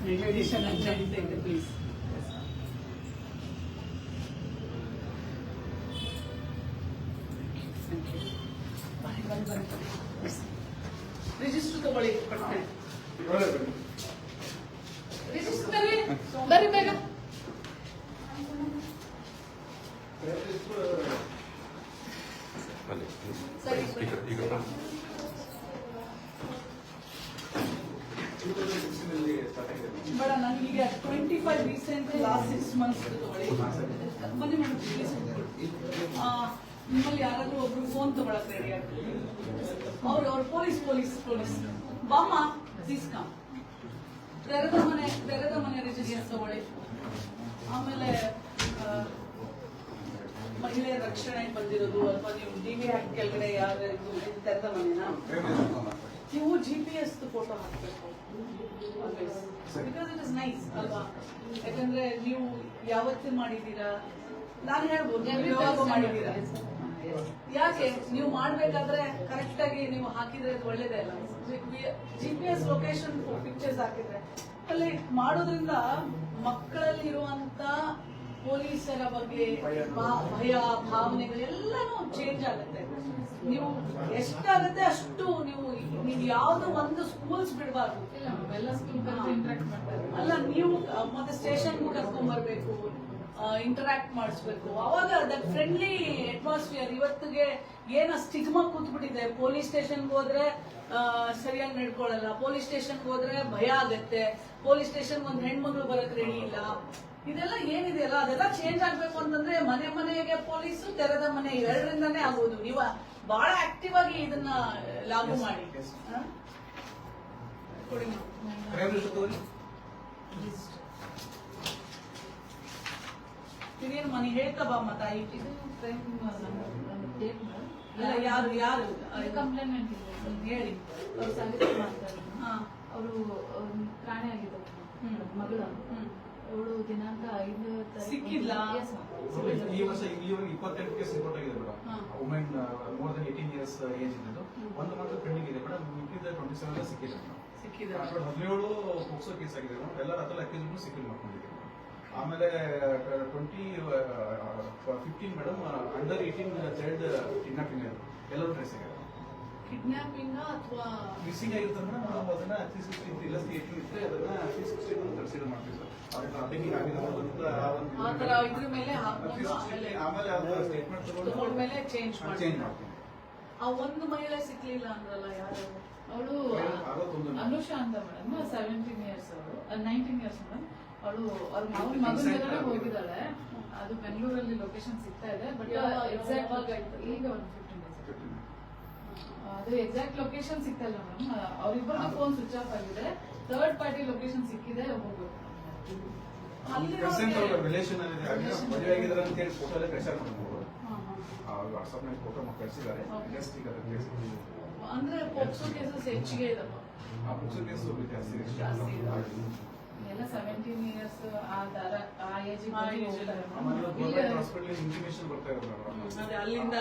Meditation ನಡೀತಾ ಇದೆ please. Register ತಗೊಳ್ಳಿ ಪಟ್ನೆ. ರಿಜಿಸ್ಟರ್ ತಗೊಳ್ಳಿ ಬರ್ರಿ ಬೇಗ. ಸರಿ ಬೇಡ, ನನಗೆ 25 ರೀಸೆಂಟ್ ಲಾಸ್ಟ್ 6 months ತಗೊಳ್ಳಿ. ಬನ್ನಿ ಮೇಡಮ್ ಪ್ಲೀಸ್. ನಿಮ್ಮಲ್ಲಿ ಯಾರಾದ್ರೂ ಒಬ್ರು ಫೋನ್ ತಗೊಳಕ್ ರೆಡಿ ಆಗ್ತದೆ. ಅವ್ರು ಪೊಲೀಸ್ ಬಾಮ್ಮ ಪ್ಲೀಸ್ ಕಮ್. ಬೆರೆದ ಮನೆ ರಿಜಿಸ್ಟರ್ ತಗೊಳ್ಳಿ. ಆಮೇಲೆ ಮಹಿಳೆಯರ ರಕ್ಷಣೆ ಬಂದಿರೋದು ಅಥವಾ ನೀವು DV ಆಕ್ಟ್ ಕೆಳಗಡೆ ಯಾರು ತೆರೆದ ಮನೆನಾ, ನೀವು GPS ಫೋಟೋ ಹಾಕಬೇಕು. ಬಿಕಾಸ್ ಇಟ್ ಇಸ್ ನೈಸ್ ಅಲ್ವಾ? ಯಾಕಂದ್ರೆ ನೀವು ಯಾವತ್ತೂ ಮಾಡಿದೀರಾ, ನಾನು ಹೇಳ್ಬೋದು ಯಾವಾಗ ಮಾಡಿದೀರಾ. ಯಾಕೆ ನೀವು ಮಾಡ್ಬೇಕಾದ್ರೆ ಕರೆಕ್ಟ್ ಆಗಿ ನೀವು ಹಾಕಿದ್ರೆ ಒಳ್ಳೇದೇ ಅಲ್ಲ. GPS ಲೊಕೇಶನ್ ಪಿಕ್ಚರ್ಸ್ ಹಾಕಿದ್ರೆ ಅಲ್ಲಿ ಮಾಡೋದ್ರಿಂದ ಮಕ್ಕಳಲ್ಲಿ ಇರುವಂತ ಪೊಲೀಸರ ಬಗ್ಗೆ ಭಯ ಭಾವನೆಗಳು ಎಲ್ಲಾನು ಚೇಂಜ್ ಆಗುತ್ತೆ. ನೀವು ಎಷ್ಟಾಗುತ್ತೆ ಅಷ್ಟು ನೀವು ಯಾವ್ದು ಒಂದು ಸ್ಕೂಲ್ಸ್ ಬಿಡಬಾರ್ದು. ಎಲ್ಲ ಸ್ಕೂಲ್ ಅಲ್ಲ, ನೀವು ಮತ್ತೆ ಸ್ಟೇಷನ್ ಕರ್ಕೊಂಡ್ ಬರ್ಬೇಕು, ಇಂಟರಾಕ್ಟ್ ಮಾಡಿಸ್ಬೇಕು. ಅವಾಗ ದಟ್ ಫ್ರೆಂಡ್ಲಿ ಅಟ್ಮಾಸ್ಫಿಯರ್. ಇವತ್ತಿಗೆ ಏನ ಸ್ಟಿಗ್ಮಾ ಕೂತ್ಬಿಟ್ಟಿದೆ. ಪೊಲೀಸ್ ಸ್ಟೇಷನ್ಗೆ ಹೋದ್ರೆ ಸರಿಯಾಗಿ ನಡ್ಕೊಳ್ಳಲ್ಲ, ಪೊಲೀಸ್ ಸ್ಟೇಷನ್ಗೆ ಹೋದ್ರೆ ಭಯ ಆಗತ್ತೆ, ಪೊಲೀಸ್ ಸ್ಟೇಷನ್ ಒಂದ್ ಹೆಣ್ಮಗಳು ಬರಕ್ ರೆಡಿ ಇಲ್ಲ. ಇದೆಲ್ಲ ಏನಿದೆಯಲ್ಲ ಅದೆಲ್ಲ ಚೇಂಜ್ ಆಗ್ಬೇಕು ಅಂತಂದ್ರೆ ಮನೆಗೆ ಪೊಲೀಸು, ತೆರೆದ ಮನೆ ಇವೆರಡರಿಂದಾನೇ ಆಗೋದು. ನೀವು ಬಹಳ ಆಕ್ಟಿವ್ ಆಗಿ ಇದನ್ನ ಲಾಗು ಮಾಡಿ ಕೊಡಿ. ಇನ್ನೇನು ಮನೆ ಹೇಳ್ತಾ ಬಾಮ್ಮ ತಾಯಿ. ಯಾರು ಕಂಪ್ಲೇಂಟ್ ಹೇಳಿ. ಅವ್ರು ಸಂಗೀತ ಮಾಡ್ತಾರೆ. ಅವರು ಪ್ರಾಣಿ ಆಗಿದ್ದಾರೆ ಮಗಳ. ಅವಳು ದಿನಾಂಕ 5 ಸಿಕ್ಕಿಲ್ಲ. ಈ ವರ್ಷ 28 ಕೇಸ್ ರಿಪೋರ್ಟ್ ಆಗಿದೆ madam. Women more than 18 years age ಇದ್ದು ಒಂದು ಮಾತ್ರ ಪೆಂಡಿಂಗ್ ಇದೆ ಮೇಡಮ್. ಮಿಕ್ಕಿದ 27 ಸಿಕ್ಕಿದೆ ಮೇಡಮ್. 17 ಪೋಕ್ಸೋ ಕೇಸ್ ಆಗಿದೆ ಮೇಡಮ್. ಎಲ್ಲರ ಹತ್ರ ಅಕ್ಯೂಸ್ ಸಿಕ್ಕಿಲ್ ಮಾಡ್ಕೊಂಡಿದ್ದೀವಿ. ಆಮೇಲೆ 15 ಮೇಡಮ್ ಅಂಡರ್ 18 ಚೈಲ್ಡ್ ಕಿಡ್ನಾಪಿಂಗ್ ಎಲ್ಲರೂ ಟ್ರೇಸ್ ಆಗಿದೆ. ಕಿಡ್ನಾಪಿಂಗ್ ಅಥವಾ ಮಿಸ್ಸಿಂಗ್ ಆಗಿರುತ್ತೆ ಮೇಡಮ್. ನಾವು ಅದನ್ನ 360 ಇಲ್ಲ 18 ಇದ್ರೆ ಅದನ್ನ 360 ಕನ್ಸಿಡರ್ ಮಾಡ್ತೀವಿ ಸರ್. ಆಮೇಲೆ ಸ್ಟೇಟ್ಮೆಂಟ್ ತಗೊಂಡ್ಮೇಲೆ ಚೇಂಜ್ ಮಾಡ್ತೀವಿ. ಆ ಒಂದು ಮಹಿಳೆ ಸಿಕ್ಲಿಲ್ಲ ಅಂದ್ರಲ್ಲ, ಯಾರು ಅವಳು? ಅನುಷಾ ಅಂತ ಮೇಡಮ್. 17 years ಅವಳು, 19 years ಮೇಡಮ್. ಅವಳು ಅವ್ರ ಮಗನ ಜೊತೆ ಹೋಗಿದ್ದಾಳೆ. ಅದು ಬೆಂಗಳೂರಲ್ಲಿ ಲೊಕೇಶನ್ ಸಿಗ್ತಾ ಇದೆ. ಬಟ್ ಎಕ್ಸಾಕ್ಟ್ ಈಗ ಒಂದು 15 days ಅದು ಎಕ್ಸಾಕ್ಟ್ ಲೊಕೇಶನ್ ಸಿಗ್ತಾ ಇಲ್ಲ ಮೇಡಮ್. ಅವ್ರಿಬ್ಬರದ್ದು ಫೋನ್ ಸ್ವಿಚ್ ಆಫ್ ಆಗಿದೆ. ಥರ್ಡ್ ಪಾರ್ಟಿ ಲೊಕೇಶನ್ ಸಿಕ್ಕಿದೆ, ಹೋಗ್ಬೇಕು. ರಿಲೇಷನ್ ಮದುವೆ ಆಗಿದ್ದಾರೆ ಅಂತ ಹೇಳಿ ಫೋಟೋ ಎಲ್ಲ ಕಳಿಸ್ತಾರೆ ವಾಟ್ಸ್ಆಪ್ ನಲ್ಲಿ ಫೋಟೋ ಕಳಿಸಿದ್ದಾರೆ. ಜಸ್ಟ್ ಈಗ ಅಂದ್ರೆ ಪೋಕ್ಸೋ ಕೇಸಸ್ ಹೆಚ್ಚಿಗೆ ಇದಾವ. ಪೋಕ್ಸೋ ಕೇಸ್ ಜಾಸ್ತಿ ಎಲ್ಲ 17 years ಆ ಏಜ್ ಹಾಸ್ಪಿಟಲ್ ಇಂಟಿಮೇಷನ್ ಬರ್ತಾ ಇದ್ದಾರೆ. ಅಲ್ಲಿಂದ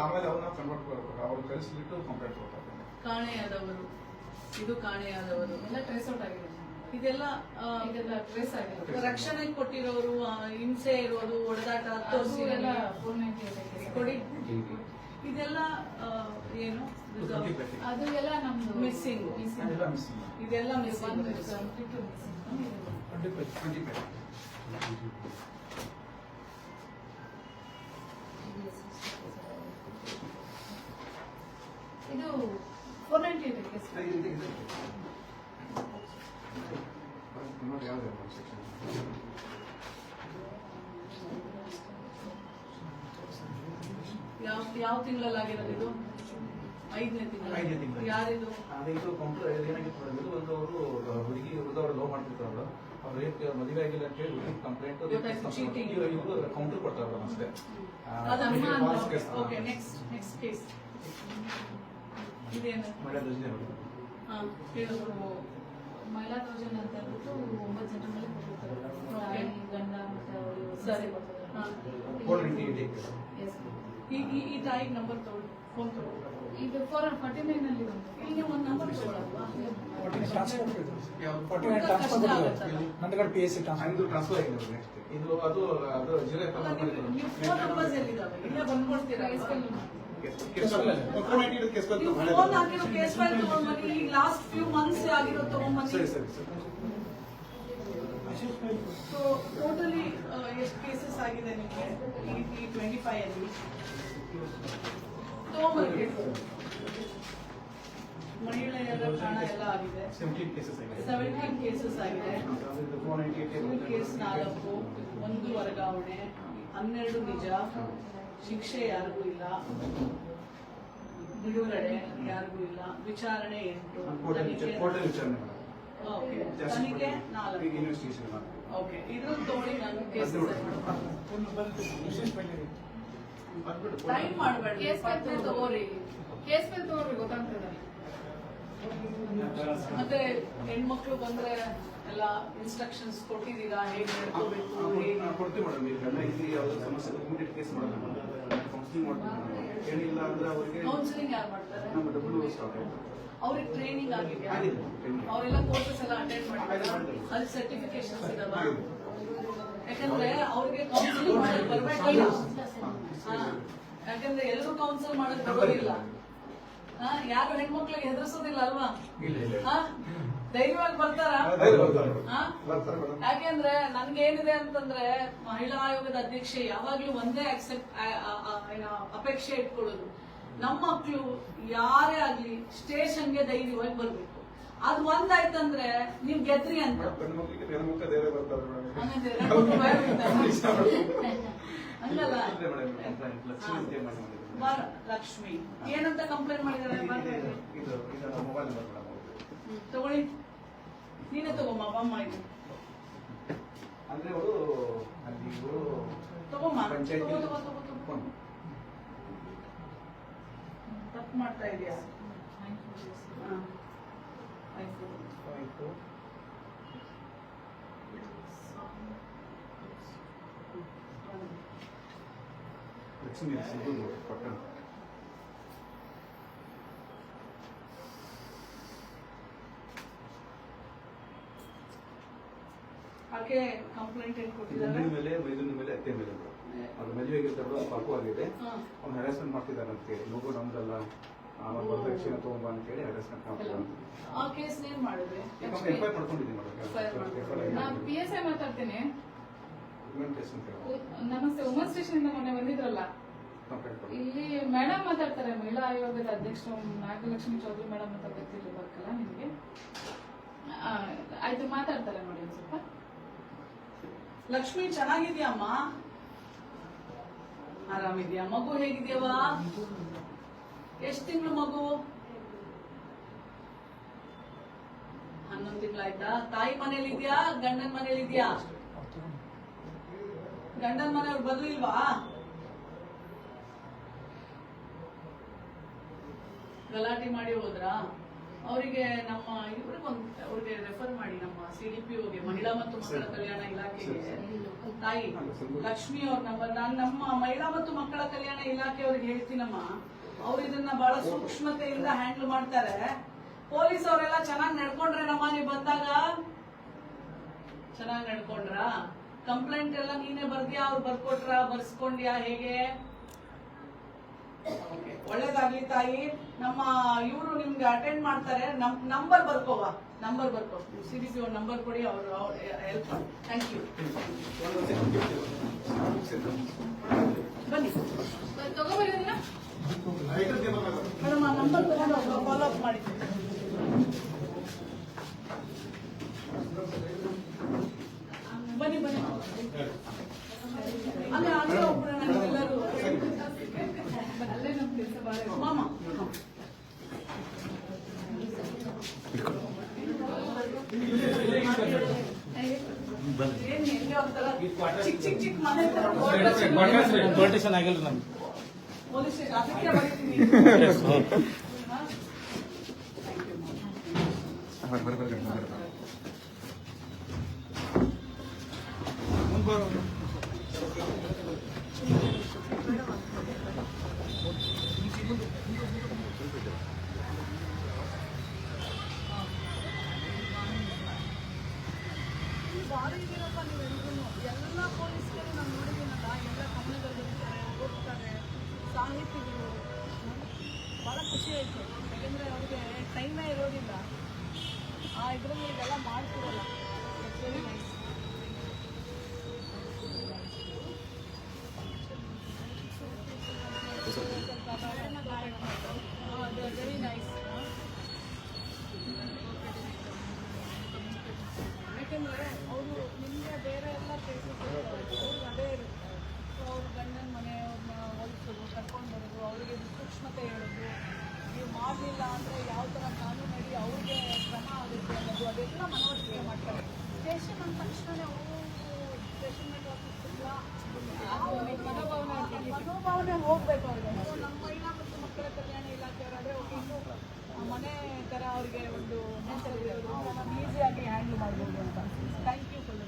ಆಮೇಲೆ ಅವ್ರನ್ನ ಕನ್ವರ್ಟ್ ಮಾಡ್ಬೇಕು. ಅವ್ರು ಕಳಿಸ್ಬಿಟ್ಟು ಕಂಪ್ಲೇಂಟ್ ಕೊಡ್ತಾರೆ. ಕಾಣೆಯಾದವರು, ಇದು ಕಾಣೆಯಾದವರು ಎಲ್ಲ ಟ್ರೇಸ್ ಔಟ್ ಆಗಿದೆ. ಇದೆಲ್ಲ ಟ್ರೇಸ್ ಆಗಿದೆ. ರಕ್ಷಣೆ ಕೊಟ್ಟಿರೋರು, ಹಿಂಸೆ ಇರೋದು, ಹೊಡೆದಾಟ ಕೊಡಿ. ಇದೆಲ್ಲ ಏನು ಅದು ಎಲ್ಲ ನಮ್ದು ಮಿಸ್ಸಿಂಗ್. ಇದೆಲ್ಲ ಮಿಸ್ಸಿಂಗ್. ಇದು 498 ಕೇಸ್. ಯಾವ ತಿಂಗಳಲ್ಲಿ ಆಗಿರೋದು ಇದು? 5ನೇ ತಿಂಗಳು. ಯಾರಿದು? ಇದು ಕೌಂಟರ್ ಏನಾಗಿತ್ತು ಮೇಡಮ್. ಇದು ಒಂದು ಅವರು ಹುಡುಗಿ ಹುಡುಗವ್ರು ಲವ್ ಮಾಡ್ತಿರ್ತಾರಲ್ಲ, ಅವ್ರು ರೇಪ್ ಮದುವೆ ಆಗಿಲ್ಲ ಅಂತ ಹೇಳಿ ಹುಡುಗಿ ಕಂಪ್ಲೇಂಟ್ ಇವರು ಕೌಂಟರ್ ಕೊಡ್ತಾರಲ್ಲ ಅಷ್ಟೇ. ಓಕೆ, ನೆಕ್ಸ್ಟ್ ಕೇಸ್ ಇದೇನು? ಮಹಿಳಾ ದೌರ್ಜನ್ಯ ಅಂತ ಹೇಳ್ಬಿಟ್ಟು 9 ಜನರ ಮೇಲೆ ಕೊಟ್ಟಿರ್ತಾರೆ. ಗಂಡ ಮತ್ತೆ ಅವರು ಸರಿ. ಕೊಡ್ತಾರೆ. ಈ ತಾಯಿಗೆ ನಂಬರ್ ತಗೊಳ್ಳಿ. ಫೋನ್ ತಗೊಂಡು ಇದು 49 ಅಲ್ಲಿ ಬಂತು. ಇಲ್ಲಿ ನೀವು ಒಂದು ನಂಬರ್ ಕೊಡಲ್ವಾ? ನಂದಗಡ PSC ಇದು ಟ್ರಾನ್ಸ್ಫರ್ ಆಗಿದೆ ನೆಕ್ಸ್ಟ್ ಇದು ಅದು ಜಿಲ್ಲೆ ನೀವು ಫೋನ್ ನಂಬರ್ಸ್ ಎಲ್ಲಿದ್ದಾವೆ? ಇಲ್ಲೇ ಬಂದ್ಕೊಡ್ತೀರಾ? ಕೇಸ್ ಫೋನ್ ಹಾಕಿರೋ ಕೇಸ್ ಫೈಲ್ ತಗೊಂಡ್ಬನ್ನಿ. ಈಗ ಲಾಸ್ಟ್ ಫ್ಯೂ ಮಂತ್ಸ್ ಆಗಿರೋ ತಗೊಂಡ್ಬನ್ನಿ. ಸರಿ ಸರಿ ಸರ್ ಸೊ ಟೋಟಲಿ ಎಷ್ಟು ಕೇಸಸ್ ಆಗಿದೆ ನಿಮಗೆ ಈ 25 ಅಲ್ಲಿ? ತಗೊಂಡ್ಬನ್ನಿ. ಮಹಿಳೆಯರ ಪ್ರಾಣ ಎಲ್ಲ ಆಗಿದೆ. 17 ಕೇಸಸ್ ಆಗಿದೆ 17 ಕೇಸಸ್ ಆಗಿದೆ. 2 ಕೇಸ್ 4, 1 ವರ್ಗಾವಣೆ, 12 ನಿಜ, ಶಿಕ್ಷೆ ಯಾರಿಗೂ ಇಲ್ಲ, ಬಿಡುಗಡೆ ಯಾರಿಗೂ ಇಲ್ಲ, ವಿಚಾರಣೆ 8, ಕೋರ್ಟಲ್ಲಿ ವಿಚಾರಣೆ ಓಕೆ, ತನಿಖೆ 4. ಇನ್ವೆಸ್ಟಿಗೇಷನ್ ಮಾಡ್ತೀವಿ ಓಕೆ, ಇದ್ರಲ್ಲಿ ತಗೊಳ್ಳಿ. ನಾನು ಕೇಸ್ ಟೈಮ್ ಮಾಡಬೇಡಿ. ಕೇಸ್ ಫೈಲ್ ತಗೋರಿ, ಕೇಸ್ ಫೈಲ್ ತಗೋರಿ, ಗೊತ್ತಾಗ್ತದೆ. ಮತ್ತೆ ಹೆಣ್ಮಕ್ಳು ಬಂದ್ರೆ ಎಲ್ಲ ಇನ್ಸ್ಟ್ರಕ್ಷನ್ಸ್ ಕೊಟ್ಟಿದ್ದೀರಾ? ಹೇಗೆ ನಡ್ಕೋಬೇಕು, ಹೇಗೆ? ಕೊಡ್ತೀವಿ ಮೇಡಮ್. ಈಗ ಇಲ್ಲಿ ಯಾವ್ದಾದ್ರು ಸಮಸ್ಯೆ ಇಮಿಡಿಯೇಟ್ ಕೇಸ್ ಮಾಡಲ್ಲ, ಕೌನ್ಸಿಲಿಂಗ್ ಮಾಡ್ತೀವಿ. ಏನಿಲ್ಲ ಅಂದ್ರೆ ಅವರಿಗೆ ಕೌನ್ಸಿಲಿಂಗ್ ಯಾರು ಮಾಡ್ತಾರೆ? ನಮ್ಮ ಡಬ್ಲ್ಯೂ ಸ್ಟಾರ್ಟ್ ಆಯ್ತು. ಅವ್ರಿಗೆ ಟ್ರೈನಿಂಗ್ ಆಗಿದೆ? ಆಗಿದೆ, training. ಅವರೆಲ್ಲ ಕೋರ್ಸಸ್ ಎಲ್ಲ ಅಟೆಂಡ್ ಮಾಡಿದ್ದಾರೆ. ಮಾಡಿದ್ದಾರೆ. ಅಲ್ಲಿ ಸರ್ಟಿಫಿಕೇಶನ್ಸ್ ಇದಾವ? ಆಗಿದೆ. ಯಾಕಂದ್ರೆ ಅವ್ರಿಗೆ ಕೌನ್ಸಿಲಿಂಗ್ ಮಾಡಕ್ ಬರ್ಬೇಕಲ್ಲ. ಹಾ. ಯಾಕಂದ್ರೆ ಎಲ್ಲರೂ ಕೌನ್ಸಿಲ್ ಮಾಡಕ್ ಬರೋದಿಲ್ಲ. ಯಾರು ಹೆಣ್ಮಕ್ಳಿಗೆ ಹೆದರ್ಸೋದಿಲ್ಲ ಅಲ್ವಾ? ಇಲ್ಲ ಇಲ್ಲ ಹಾ? ಧೈರ್ಯವಾಗಿ ಬರ್ತಾರಾ? ಹಾ? ಬರ್ತಾರೆ ಮೇಡಮ್. ಯಾಕೆಂದ್ರೆ ನನ್ಗೆ ಏನಿದೆ ಅಂತಂದ್ರೆ ಮಹಿಳಾ ಆಯೋಗದ ಅಧ್ಯಕ್ಷೆ ಯಾವಾಗ್ಲೂ ಒಂದೇ ಅಪೇಕ್ಷೆ ಇಟ್ಕೊಳ್ಳೋದು, ನಮ್ಮ ಮಕ್ಳು ಯಾರೇ ಆಗ್ಲಿ ಸ್ಟೇಷನ್ಗೆ ಧೈರ್ಯವಾಗಿ ಬರ್ಬೇಕು. ಅದು ಒಂದಾಯ್ತಂದ್ರೆ ನೀವ್ ಗೆದ್ರಿ ಅಂತ. ಗಂಡು ಮಕ್ಕಳಿಗೆ ಹೆಣ್ಣು ಮಕ್ಕಳು ಧೈರ್ಯ ಬರ್ತಾರೆ ಮೇಡಮ್. ಹಂಗಂದ್ರೆ ಗಂಡು ಭಯ ಬೀಳ್ತಾರೆ. ಹಂಗಲ್ಲ. ಇದೆ ಮೇಡಮ್, ಕಂಪ್ಲೇಂಟ್ ಲಕ್ಷ್ಮೀ ಅಂತ ಮಾಡಿ ಮಾಡಿದ್ರು. ಲಕ್ಷ್ಮಿ ಏನಂತ ಕಂಪ್ಲೇಂಟ್ ಮಾಡಿದಾರೆ? ಇದು ಮೊಬೈಲ್ ನಂಬರ್ ಮೇಡಮ್. ತಗೊಳ್ಳಿ, ನೀನೇ ತಗೊಮ್ಮ. ಬಮ್ಮ ಇದು ಅಂದ್ರೆ ಅವರು ಅಲ್ಲಿ ಇವರು ತಗೊಮ್ಮ. ಪಂಚಾಯತಿ ತಗೋ. ತಪ್ಪು ಮಾಡ್ತಾ ಇದೀಯಾ? ಹಾ. ಆಯ್ತು. ಲಕ್ಷ್ಮೀ ಸಿದ್ದು ಪಟ್ಟಣ. ಆಕೆ ಕಂಪ್ಲೇಂಟ್ ಏನ್ ಕೊಟ್ಟಿದ್ದಾರೆ? ಗಂಡಿನ ಮೇಲೆ ಮೈದುನ ಮೇಲೆ ಅತ್ತೆ ಮೇಲೆ ಅದು ಮದುವೆಗೆ ಪಾಪು ಆಗಿದೆ. ಹಾ. ಅವ್ನು ಹ್ಯಾರಾಸ್ಮೆಂಟ್ ಮಾಡ್ತಿದ್ದಾರೆ ಅಂತ ಹೇಳಿ, ಮಗು ನಮ್ದಲ್ಲ ವರದಕ್ಷಿಣೆ ತಗೊಂಬ ಅಂತ ಹೇಳಿ ಹ್ಯಾರಾಸ್ಮೆಂಟ್ ಮಾಡ್ತಿದ್ದಾರೆ. ಆ ಕೇಸ್ ಏನ್ ಮಾಡಿದ್ರಿ? ಎಫ್ಐ ಮಾಡ್ಕೊಂಡಿದ್ದೀನಿ ನಾ PSI ಮಾತಾಡ್ತೀನಿ. ಮೇಡಮ್. ನಮಸ್ತೆ, ವುಮನ್ ಸ್ಟೇಷನ್ ಇಂದ ಮೊನ್ನೆ ಬಂದಿದ್ರಲ್ಲ, ಇಲ್ಲಿ ಮೇಡಮ್ ಮಾತಾಡ್ತಾರೆ. ಮಹಿಳಾ ಆಯೋಗದ ಅಧ್ಯಕ್ಷರು ನಾಗಲಕ್ಷ್ಮಿ ಚೌಧರಿ ಮೇಡಮ್ ಅಂತ ಗೊತ್ತಿರ್ಬೇಕಲ್ಲ ನಿಮಗೆ? ಆಯ್ತು, ಮಾತಾಡ್ತಾರೆ ನೋಡಿ ಒಂದ್ ಸ್ವಲ್ಪ. ಲಕ್ಷ್ಮಿ ಚೆನ್ನಾಗಿದ್ಯಮ್ಮ? ಆರಾಮಿದ್ಯಾ? ಮಗು ಹೇಗಿದ್ಯವ? ಎಷ್ಟ್ ತಿಂಗಳು ಮಗು? 11 ತಿಂಗಳಾಯ್ತಾ? ತಾಯಿ ಮನೇಲಿದ್ಯಾ ಗಂಡನ ಮನೇಲಿದ್ಯಾ? ಗಂಡನ ಮನೆಯವ್ರು ಬರ್ಲಿಲ್ವಾ? ಗಲಾಟೆ ಮಾಡಿ ಹೋದ್ರಾ? ಅವರಿಗೆ ನಮ್ಮ ಅವ್ರಿಗೆ ರೆಫರ್ ಮಾಡಿ ನಮ್ಮ CDPOಗೆ, ಮಹಿಳಾ ಮತ್ತು ಮಕ್ಕಳ ಕಲ್ಯಾಣ ಇಲಾಖೆಗೆ. ತಾಯಿ ಲಕ್ಷ್ಮಿ ಅವ್ರ ನಂಬರ್ ನಾನು ನಮ್ಮ ಮಹಿಳಾ ಮತ್ತು ಮಕ್ಕಳ ಕಲ್ಯಾಣ ಇಲಾಖೆ ಅವ್ರಿಗೆ ಹೇಳ್ತೀನಮ್ಮ. ಅವ್ರು ಇದನ್ನ ಬಹಳ ಸೂಕ್ಷ್ಮತೆಯಿಂದ ಹ್ಯಾಂಡಲ್ ಮಾಡ್ತಾರೆ. ಪೊಲೀಸ್ ಅವರೆಲ್ಲ ಚೆನ್ನಾಗಿ ನಡ್ಕೊಂಡ್ರೇನಮ್ಮ? ನೀವು ಬಂದಾಗ ಚೆನ್ನಾಗಿ ನಡ್ಕೊಂಡ್ರ? ಕಂಪ್ಲೇಂಟ್ ಎಲ್ಲ ನೀನೇ ಬರ್ದ್ಯಾ? ಅವ್ರು ಬರ್ಕೊಟ್ರ? ಬರ್ಸ್ಕೊಂಡ್ಯಾ? ಹೇಗೆ? ಒಳ್ಳೇದಾಗ್ಲಿ ತಾಯಿ. ನಮ್ಮ ಇವರು ನಿಮ್ಗೆ ಅಟೆಂಡ್ ಮಾಡ್ತಾರೆ. ನಂಬರ್ ಬರ್ಕೋವಾ? ನಂಬರ್ ಬರ್ಕೋ. CDPO ನಂಬರ್ ಕೊಡಿ, ಅವರು ಹೆಲ್ಪ್ ಮಾಡಿ. Thank you. ಬನ್ನಿ ತಗೋಬರೋದಿಲ್ಲ ಮೇಡಮ್, ಆ ನಂಬರ್ ತಗೊಂಡು ಫಾಲೋ ಅಪ್ ಮಾಡಿ. ಬನ್ನಿ ಬನ್ನಿ. ಅಲ್ಲೇ ಒಬ್ಬರು ನನಗೆಲ್ಲರೂ ಅಲ್ಲೇ ನಮ್ ಕೆಲಸ ಬಾಳ ಮಾಮ ಏನ್ ಎಲ್ಲಿ ಹೋಗ್ತಾರ? ಚಿಕ್ಕ ಚಿಕ್ಕ ಮನೆ ತರ ಕ್ವಾರ್ಟೇಷನ್ ಆಗಿಲ್ಲ ನಮ್ಗೆ. ಪೊಲೀಸ್ ಸ್ಟೇಷನ್ ಅದಕ್ಕೆ ಬರೀತೀನಿ. ಭಾರಿ ಇದೀರಪ್ಪ ನೀವೆಲ್ಲರೂ. ಎಲ್ಲ ಪೊಲೀಸ್ಗಳು ನಾನು ನೋಡಿದ್ದೀನಲ್ಲ, ಎಲ್ಲ ಗಮನದಲ್ಲಿರ್ತಾರೆ, ಓದ್ತಾರೆ, ಸಾಹಿತಿಗಳು. ಭಾಳ ಖುಷಿ ಆಯಿತು, ಯಾಕೆಂದರೆ ಅವ್ರಿಗೆ ಟೈಮೇ ಇರೋದಿಲ್ಲ. ಆ ಇದರಲ್ಲಿ ಇದೆಲ್ಲ ಮಾಡ್ತಿರಲ್ಲ. Very nice. Very nice. ಯಾಕೆಂದರೆ ಅವರು ನಿಮಗೆ ಬೇರೆ ಎಲ್ಲ ಪ್ಲೇಸಸ್ ಅವ್ರಿಗೆ ಅದೇ ಇರುತ್ತೆ. ಸೊ ಅವ್ರ ಗಂಡನ ಮನೆಯವ್ರನ್ನ ಹೊಲಿಸೋದು, ಕರ್ಕೊಂಡು ಬರೋದು, ಅವರಿಗೆ ಸೂಕ್ಷ್ಮತೆ ಹೇಳೋದು, ನೀವು ಮಾಡಲಿಲ್ಲ ಅಂದರೆ ಯಾವ ಥರ ಕಾನೂನಡಿ ಅವ್ರಿಗೆ ಕ್ರಮ ಆಗುತ್ತೆ ಅನ್ನೋದು, ಅದೆಲ್ಲ ಮನವರಿಕೆ ಮಾಡ್ತಾರೆ. ಸ್ಟೇಷನ್ ಅಂದ ತಕ್ಷಣ ಅವರು ಸ್ಟೇಷನ್ ಮೇಲೆ ಮನೋಭಾವನೆ ಹೋಗ್ಬೇಕು ಅವ್ರಿಗೆ. ಸೊ ನಮ್ಮ ಮಹಿಳಾ ಮತ್ತು ಮಕ್ಕಳ ಕಲ್ಯಾಣ ಇಲಾಖೆಯವರಾದರೆ ಒಂದು ಮನೆ ಥರ ಅವ್ರಿಗೆ ಒಂದು ಹೆಸರು ಇರೋದು, ನಾವು ಈಸಿಯಾಗಿ ಹ್ಯಾಂಡಲ್ ಮಾಡ್ಬೋದು ಅಂತ. Thank you for the